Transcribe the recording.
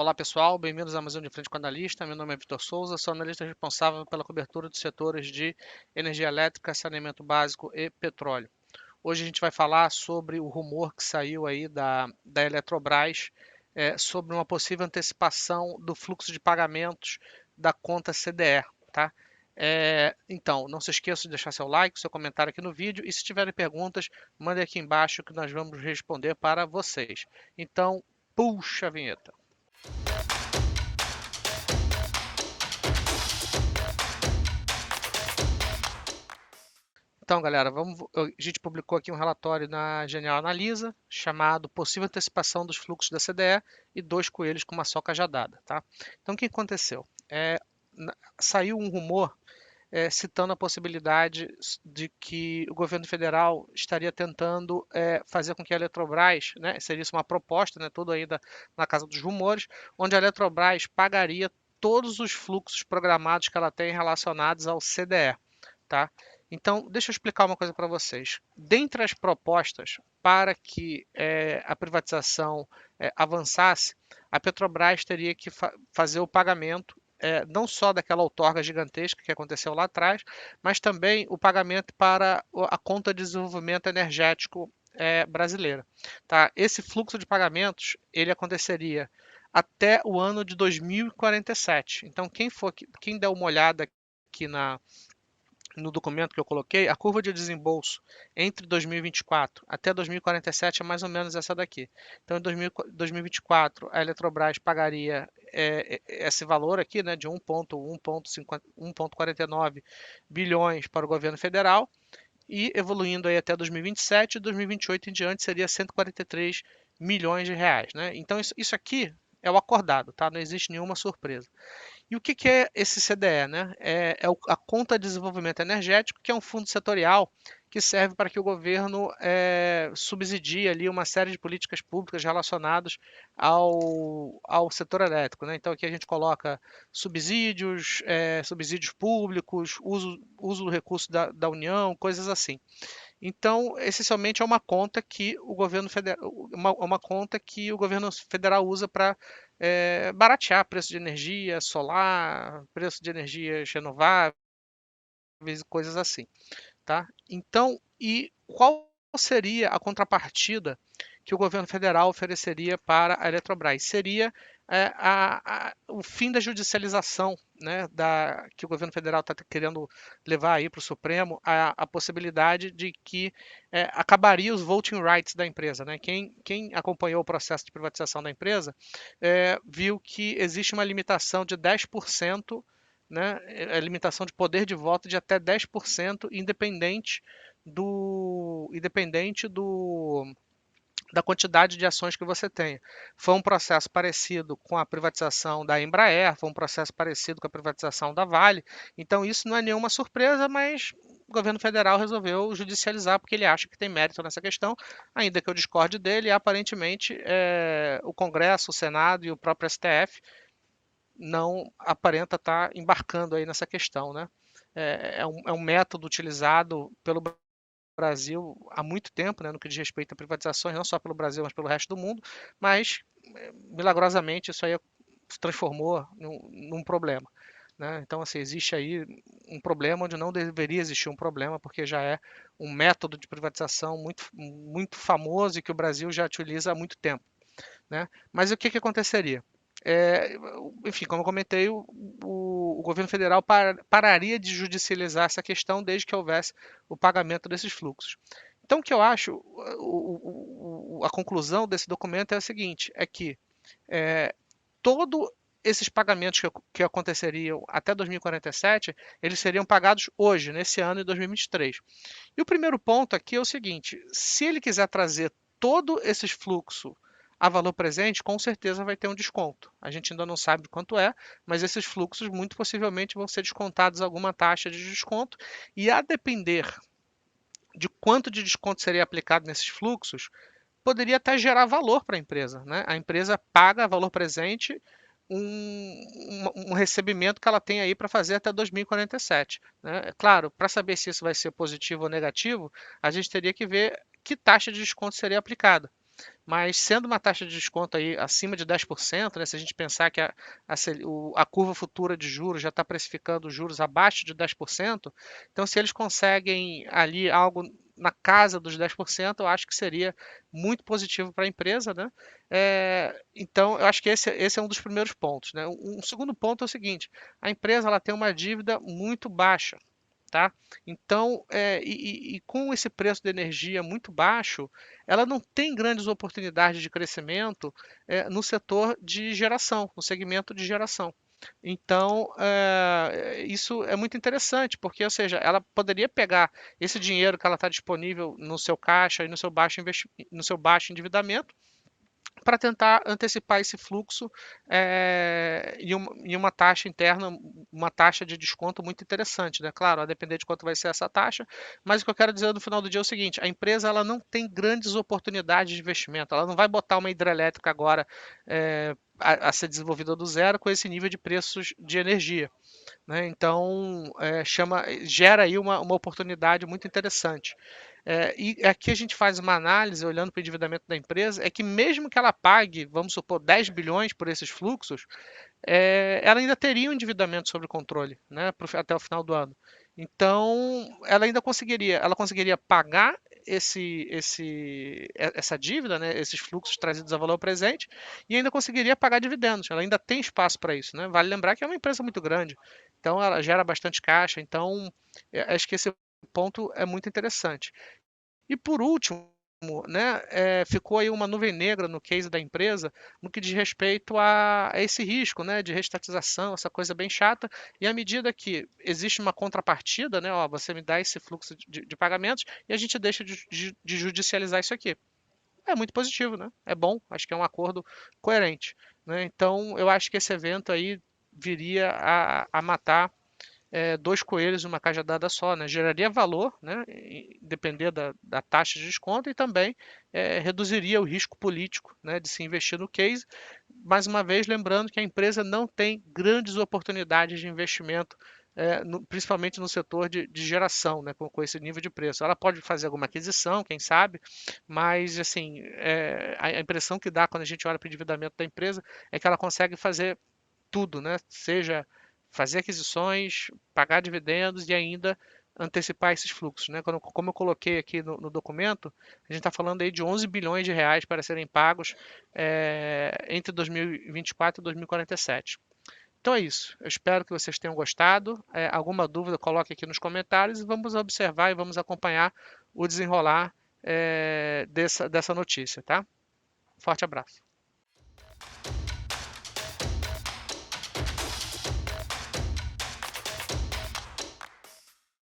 Olá pessoal, bem-vindos à Amazônia de Frente com o Analista. Meu nome é Vitor Souza, sou analista responsável pela cobertura dos setores de energia elétrica, saneamento básico e petróleo. Hoje a gente vai falar sobre o rumor que saiu aí da Eletrobras sobre uma possível antecipação do fluxo de pagamentos da conta CDE, tá? Então, não se esqueça de deixar seu like, seu comentário aqui no vídeo e se tiverem perguntas, mandem aqui embaixo que nós vamos responder para vocês. Então, puxa a vinheta. Então, galera, a gente publicou aqui um relatório na Genial Analisa chamado Possível Antecipação dos Fluxos da CDE e dois coelhos com uma só cajadada, tá? Então, o que aconteceu? Saiu um rumor citando a possibilidade de que o governo federal estaria tentando fazer com que a Eletrobras, né, seria isso uma proposta, né, tudo ainda na casa dos rumores, onde a Eletrobras pagaria todos os fluxos programados que ela tem relacionados ao CDE, tá? Então, deixa eu explicar uma coisa para vocês. Dentre as propostas para que a privatização avançasse, a Petrobras teria que fazer o pagamento não só daquela outorga gigantesca que aconteceu lá atrás, mas também o pagamento para a conta de desenvolvimento energético brasileira. Tá? Esse fluxo de pagamentos ele aconteceria até o ano de 2047. Então, quem der uma olhada aqui no documento que eu coloquei, a curva de desembolso entre 2024 até 2047 é mais ou menos essa daqui. Então, em 2024, a Eletrobras pagaria esse valor aqui, né, de 1,49 bilhões para o governo federal, e evoluindo aí até 2027, e 2028 em diante seria 143 milhões de reais. Né? Então, isso aqui é o acordado, tá? Não existe nenhuma surpresa. E o que é esse CDE? Né? A Conta de Desenvolvimento Energético, que é um fundo setorial que serve para que o governo subsidie ali uma série de políticas públicas relacionadas ao setor elétrico. Né? Então aqui a gente coloca subsídios públicos, uso do recurso da União, coisas assim. Então, essencialmente é uma conta que o governo federal, uma conta que o governo federal usa para baratear preço de energia solar, preço de energias renováveis e coisas assim, tá? Então, e qual seria a contrapartida que o governo federal ofereceria para a Eletrobras? Seria o fim da judicialização, né, que o governo federal está querendo levar aí para o Supremo, a possibilidade de que acabaria os voting rights da empresa. Né? Quem acompanhou o processo de privatização da empresa viu que existe uma limitação de 10%, né, a limitação de poder de voto de até 10%, independente da quantidade de ações que você tenha. Foi um processo parecido com a privatização da Embraer, foi um processo parecido com a privatização da Vale. Então, isso não é nenhuma surpresa, mas o governo federal resolveu judicializar porque ele acha que tem mérito nessa questão, ainda que eu discorde dele. E, aparentemente, o Congresso, o Senado e o próprio STF não aparenta estar embarcando aí nessa questão, né? É um método utilizado pelo Brasil há muito tempo, né, no que diz respeito a privatizações, não só pelo Brasil, mas pelo resto do mundo, mas milagrosamente isso aí se transformou num problema. Né? Então, assim, existe aí um problema onde não deveria existir um problema, porque já é um método de privatização muito famoso e que o Brasil já utiliza há muito tempo. Né? Mas o que aconteceria? Enfim, como eu comentei, o governo federal pararia de judicializar essa questão desde que houvesse o pagamento desses fluxos. Então, o que eu acho, a conclusão desse documento é a seguinte: é que todos esses pagamentos que aconteceriam até 2047, eles seriam pagados hoje, nesse ano de 2023. E o primeiro ponto aqui é o seguinte: se ele quiser trazer todo esse fluxo a valor presente, com certeza vai ter um desconto. A gente ainda não sabe quanto é, mas esses fluxos muito possivelmente vão ser descontados alguma taxa de desconto, e a depender de quanto de desconto seria aplicado nesses fluxos, poderia até gerar valor para a empresa. Né? A empresa paga valor presente um recebimento que ela tem aí para fazer até 2047. Né? É claro, para saber se isso vai ser positivo ou negativo, a gente teria que ver que taxa de desconto seria aplicada. mas sendo uma taxa de desconto aí acima de 10%, né, se a gente pensar que a curva futura de juros já está precificando juros abaixo de 10%, então se eles conseguem ali algo na casa dos 10%, eu acho que seria muito positivo para a empresa, né? Então, eu acho que esse é um dos primeiros pontos, né? Um segundo ponto é o seguinte: a empresa ela tem uma dívida muito baixa, tá? Então, e com esse preço de energia muito baixo, ela não tem grandes oportunidades de crescimento no setor de geração, no segmento de geração. Então, isso é muito interessante, porque, ou seja, ela poderia pegar esse dinheiro que ela está disponível no seu caixa e no seu baixo endividamento para tentar antecipar esse fluxo em uma taxa interna, uma taxa de desconto muito interessante, né? Claro, a depender de quanto vai ser essa taxa, mas o que eu quero dizer no final do dia é o seguinte: a empresa ela não tem grandes oportunidades de investimento, ela não vai botar uma hidrelétrica agora a ser desenvolvida do zero com esse nível de preços de energia, né? Então, gera aí uma oportunidade muito interessante. E aqui a gente faz uma análise, olhando para o endividamento da empresa, é que mesmo que ela pague, vamos supor, 10 bilhões por esses fluxos, ela ainda teria um endividamento sob controle, né, até o final do ano. Então, ela conseguiria pagar essa dívida, né, esses fluxos trazidos a valor presente, e ainda conseguiria pagar dividendos. Ela ainda tem espaço para isso, né? Vale lembrar que é uma empresa muito grande, então ela gera bastante caixa. Então, acho que esse ponto é muito interessante. E por último, né, ficou aí uma nuvem negra no case da empresa no que diz respeito a esse risco, né, de restatização, essa coisa bem chata. E à medida que existe uma contrapartida, né, ó, você me dá esse fluxo de pagamentos e a gente deixa de judicializar isso aqui. É muito positivo, né? É bom, acho que é um acordo coerente, né? Então, eu acho que esse evento aí viria a matar dois coelhos numa cajadada só, né? Geraria valor, né? Depender da taxa de desconto, e também reduziria o risco político, né, de se investir no case. Mais uma vez, lembrando que a empresa não tem grandes oportunidades de investimento, principalmente no setor de geração, né, com esse nível de preço. Ela pode fazer alguma aquisição, quem sabe, mas assim, a impressão que dá quando a gente olha para o endividamento da empresa é que ela consegue fazer tudo, né? Seja fazer aquisições, pagar dividendos e ainda antecipar esses fluxos, né? Como eu coloquei aqui no documento, a gente está falando aí de 11 bilhões de reais para serem pagos entre 2024 e 2047. Então é isso. Eu espero que vocês tenham gostado. Alguma dúvida, coloque aqui nos comentários e vamos observar e vamos acompanhar o desenrolar dessa notícia, tá? Forte abraço.